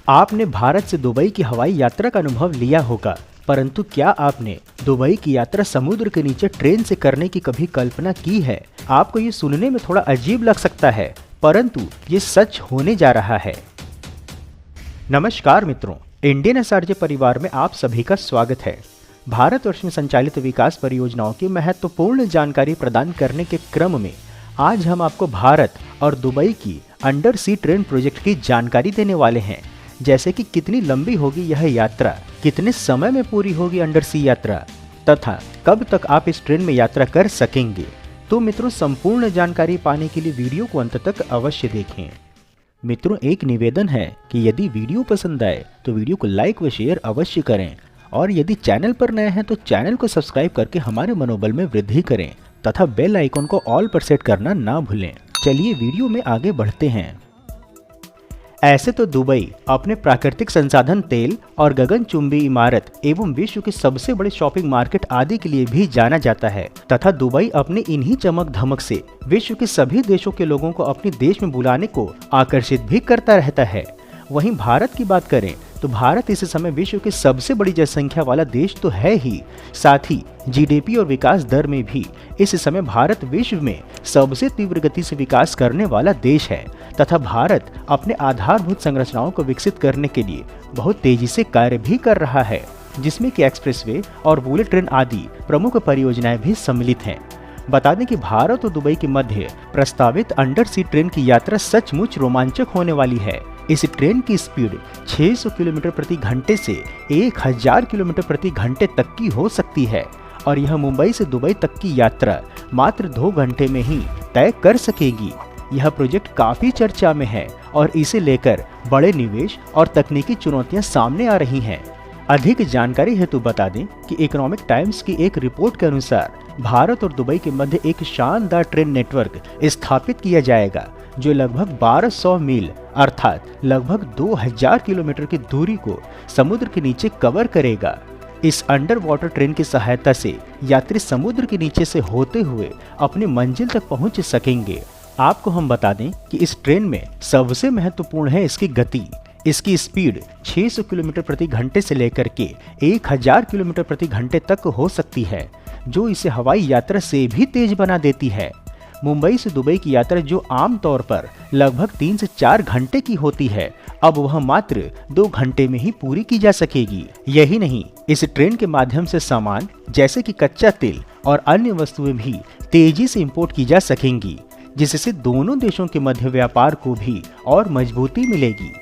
आपने भारत से दुबई की हवाई यात्रा का अनुभव लिया होगा, परंतु क्या आपने दुबई की यात्रा समुद्र के नीचे ट्रेन से करने की कभी कल्पना की है? आपको ये सुनने में थोड़ा अजीब लग सकता है, परंतु ये सच होने जा रहा है। नमस्कार मित्रों, इंडियन एसआरजे परिवार में आप सभी का स्वागत है। भारतवर्ष में संचालित विकास परियोजनाओं की महत्वपूर्ण जानकारी प्रदान करने के क्रम में आज हम आपको भारत और दुबई की अंडर सी ट्रेन प्रोजेक्ट की जानकारी देने वाले हैं। जैसे कि कितनी लंबी होगी यह यात्रा, कितने समय में पूरी होगी अंडर सी यात्रा तथा कब तक आप इस ट्रेन में यात्रा कर सकेंगे। तो मित्रों, संपूर्ण जानकारी पाने के लिए वीडियो को अंत तक अवश्य देखें। मित्रों, एक निवेदन है कि यदि वीडियो पसंद आए तो वीडियो को लाइक व शेयर अवश्य करें और यदि चैनल पर नए हैं तो चैनल को सब्सक्राइब करके हमारे मनोबल में वृद्धि करें तथा बेल आइकन को ऑल पर सेट करना ना भूलें। चलिए वीडियो में आगे बढ़ते हैं। ऐसे तो दुबई अपने प्राकृतिक संसाधन, तेल और गगनचुंबी इमारत एवं विश्व के सबसे बड़े शॉपिंग मार्केट आदि के लिए भी जाना जाता है तथा दुबई अपनी इन्हीं चमक धमक से विश्व के सभी देशों के लोगों को अपने देश में बुलाने को आकर्षित भी करता रहता है। वहीं भारत की बात करें तो भारत इस समय विश्व के सबसे बड़ी जनसंख्या वाला देश तो है ही, साथ ही जीडीपी और विकास दर में भी इस समय भारत विश्व में सबसे तीव्र गति से विकास करने वाला देश है तथा भारत अपने आधारभूत संरचनाओं को विकसित करने के लिए बहुत तेजी से कार्य भी कर रहा है, जिसमें कि एक्सप्रेसवे और बुलेट ट्रेन आदि प्रमुख परियोजनाएं भी सम्मिलित हैं। बता दें कि भारत और दुबई के मध्य प्रस्तावित अंडर सी ट्रेन की यात्रा सचमुच रोमांचक होने वाली है। इस ट्रेन की स्पीड 600 किलोमीटर प्रति घंटे से 1000 किलोमीटर प्रति घंटे तक की हो सकती है और यह मुंबई से दुबई तक की यात्रा मात्र 2 घंटे में ही तय कर सकेगी। यह प्रोजेक्ट काफी चर्चा में है और इसे लेकर बड़े निवेश और तकनीकी चुनौतियां सामने आ रही हैं। अधिक जानकारी हेतु बता दें कि इकोनॉमिक टाइम्स की एक रिपोर्ट के अनुसार भारत और दुबई के मध्य एक शानदार ट्रेन नेटवर्क स्थापित किया जाएगा जो लगभग 1200 मील अर्थात लगभग 2000 किलोमीटर की दूरी को समुद्र के नीचे कवर करेगा। इस अंडर वाटर ट्रेन की सहायता से यात्री समुद्र के नीचे से होते हुए अपनी मंजिल तक पहुंच सकेंगे। आपको हम बता दें कि इस ट्रेन में सबसे महत्वपूर्ण है इसकी गति। इसकी स्पीड 600 किलोमीटर प्रति घंटे से लेकर के 1000 किलोमीटर प्रति घंटे तक हो सकती है, जो इसे हवाई यात्रा से भी तेज बना देती है। मुंबई से दुबई की यात्रा जो आमतौर पर लगभग 3 से 4 घंटे की होती है, अब वह मात्र 2 घंटे में ही पूरी की जा सकेगी। यही नहीं, इस ट्रेन के माध्यम से सामान जैसे कि कच्चा तेल और अन्य वस्तुएं भी तेजी से इंपोर्ट की जा सकेंगी, जिससे दोनों देशों के मध्य व्यापार को भी और मजबूती मिलेगी।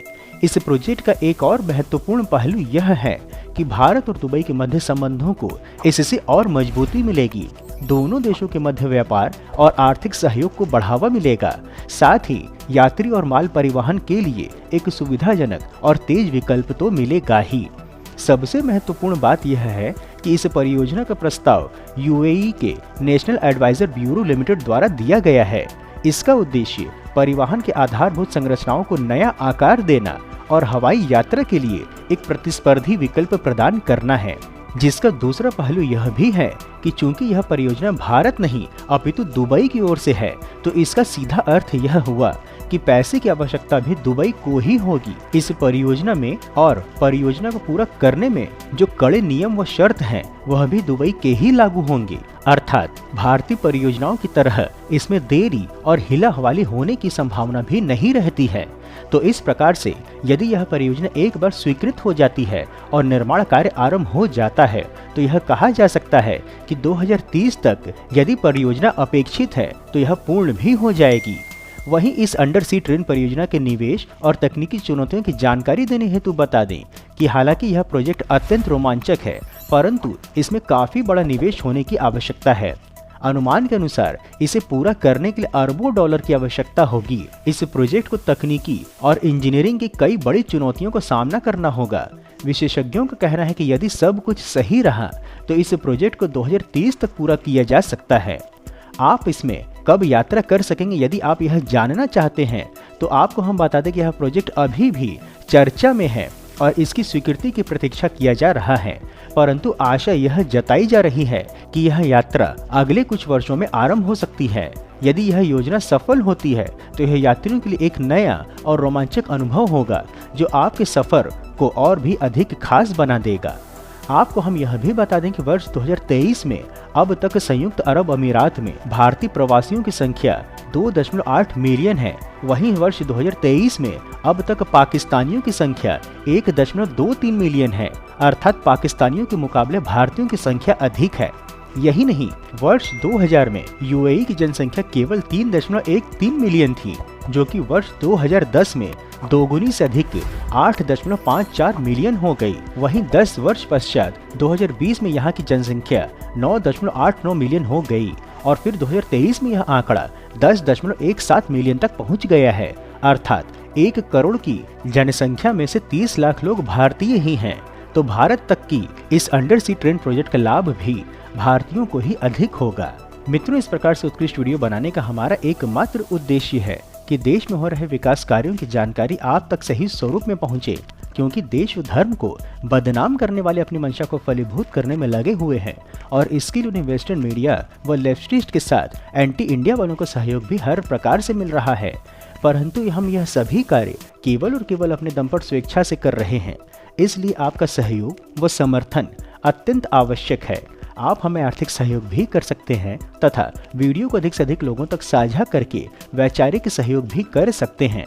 इस प्रोजेक्ट का एक और महत्वपूर्ण पहलू यह है कि भारत और दुबई के मध्य संबंधों को इससे और मजबूती मिलेगी। दोनों देशों के मध्य व्यापार और आर्थिक सहयोग को बढ़ावा मिलेगा, साथ ही यात्री और माल परिवहन के लिए एक सुविधाजनक और तेज विकल्प तो मिलेगा ही। सबसे महत्वपूर्ण बात यह है कि इस परियोजना का प्रस्ताव यूएई के नेशनल एडवाइजर ब्यूरो लिमिटेड द्वारा दिया गया है। इसका उद्देश्य परिवहन के आधारभूत संरचनाओं को नया आकार देना और हवाई यात्रा के लिए एक प्रतिस्पर्धी विकल्प प्रदान करना है। जिसका दूसरा पहलू यह भी है कि चूंकि यह परियोजना भारत नहीं अपितु दुबई की ओर से है, तो इसका सीधा अर्थ यह हुआ कि पैसे की आवश्यकता भी दुबई को ही होगी इस परियोजना में, और परियोजना को पूरा करने में जो कड़े नियम व शर्त हैं वह भी दुबई के ही लागू होंगे। अर्थात भारतीय परियोजनाओं की तरह इसमें देरी और हिला हवाली होने की संभावना भी नहीं रहती है। तो इस प्रकार से यदि यह परियोजना एक बार स्वीकृत हो जाती है और निर्माण कार्य आरंभ हो जाता है, तो यह कहा जा सकता है कि 2030 तक यदि परियोजना अपेक्षित है तो यह पूर्ण भी हो जाएगी। वहीं इस अंडर सी ट्रेन परियोजना के निवेश और तकनीकी चुनौतियों की जानकारी देने हेतु बता दें कि हालांकि यह प्रोजेक्ट अत्यंत रोमांचक है, परंतु इसमें काफी बड़ा निवेश होने की आवश्यकता है। अनुमान के अनुसार इसे पूरा करने के लिए अरबों डॉलर की आवश्यकता होगी। इस प्रोजेक्ट को तकनीकी और इंजीनियरिंग की कई बड़ी चुनौतियों का सामना करना होगा। विशेषज्ञों का कहना है कि यदि सब कुछ सही रहा तो इस प्रोजेक्ट को 2030 तक पूरा किया जा सकता है। आप इसमें कब यात्रा कर सकेंगे, यदि आप यह जानना चाहते हैं तो आपको हम बता दें कि यह प्रोजेक्ट अभी भी चर्चा में है और इसकी स्वीकृति की प्रतीक्षा किया जा रहा है। परंतु आशा यह जताई जा रही है कि यह यात्रा अगले कुछ वर्षों में आरंभ हो सकती है। यदि यह योजना सफल होती है तो यह यात्रियों के लिए एक नया और रोमांचक अनुभव होगा, जो आपके सफर को और भी अधिक खास बना देगा। आपको हम यह भी बता दें कि वर्ष 2023 में अब तक संयुक्त अरब अमीरात में भारतीय प्रवासियों की संख्या 2.8 मिलियन है। वहीं वर्ष 2023 में अब तक पाकिस्तानियों की संख्या 1.23 मिलियन है, अर्थात पाकिस्तानियों के मुकाबले भारतीयों की संख्या अधिक है। यही नहीं, वर्ष 2000 में यूएई की जनसंख्या केवल 3.13 मिलियन थी, जो कि वर्ष 2010 में दोगुनी से अधिक 8.54 मिलियन हो गई। वहीं 10 वर्ष पश्चात 2020 में यहाँ की जनसंख्या 9.89 मिलियन हो गई और फिर 2023 में यह आंकड़ा 10.17 मिलियन तक पहुँच गया है। अर्थात 1 करोड़ की जनसंख्या में से 30 लाख लोग भारतीय ही हैं। तो भारत तक की इस अंडर सी ट्रेन प्रोजेक्ट का लाभ भी भारतीयों को ही अधिक होगा। मित्रों, इस प्रकार से उत्कृष्ट वीडियो बनाने का हमारा एकमात्र उद्देश्य है कि देश में हो रहे विकास कार्यों की जानकारी आप तक सही स्वरूप में पहुंचे, क्योंकि देश व धर्म को बदनाम करने वाले अपनी मंशा को फलीभूत करने में लगे हुए हैं और इसके लिए उन्हें वेस्टर्न मीडिया व लेफ्टिस्ट के साथ एंटी इंडिया वालों का सहयोग भी हर प्रकार से मिल रहा है। परंतु हम यह सभी कार्य केवल और केवल अपने दम पर स्वेच्छा से कर रहे हैं, इसलिए आपका सहयोग व समर्थन अत्यंत आवश्यक है। आप हमें आर्थिक सहयोग भी कर सकते हैं तथा वीडियो को अधिक से अधिक लोगों तक साझा करके वैचारिक सहयोग भी कर सकते हैं।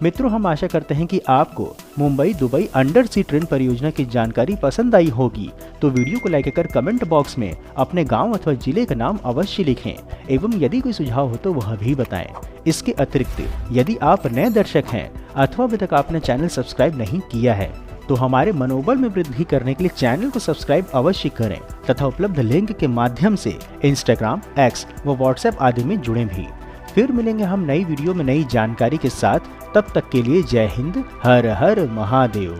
मित्रों, हम आशा करते हैं कि आपको मुंबई दुबई अंडर सी ट्रेन परियोजना की जानकारी पसंद आई होगी। तो वीडियो को लाइक कर कमेंट बॉक्स में अपने गांव अथवा जिले का नाम अवश्य लिखें एवं यदि कोई सुझाव हो तो वह भी बताएं। इसके अतिरिक्त यदि आप नए दर्शक हैं अथवा अभी तक आपने चैनल सब्सक्राइब नहीं किया है तो हमारे मनोबल में वृद्धि करने के लिए चैनल को सब्सक्राइब अवश्य करें तथा उपलब्ध लिंक के माध्यम से इंस्टाग्राम, एक्स व व्हाट्सएप आदि में जुड़ें भी। फिर मिलेंगे हम नई वीडियो में नई जानकारी के साथ। तब तक के लिए जय हिंद, हर हर महादेव।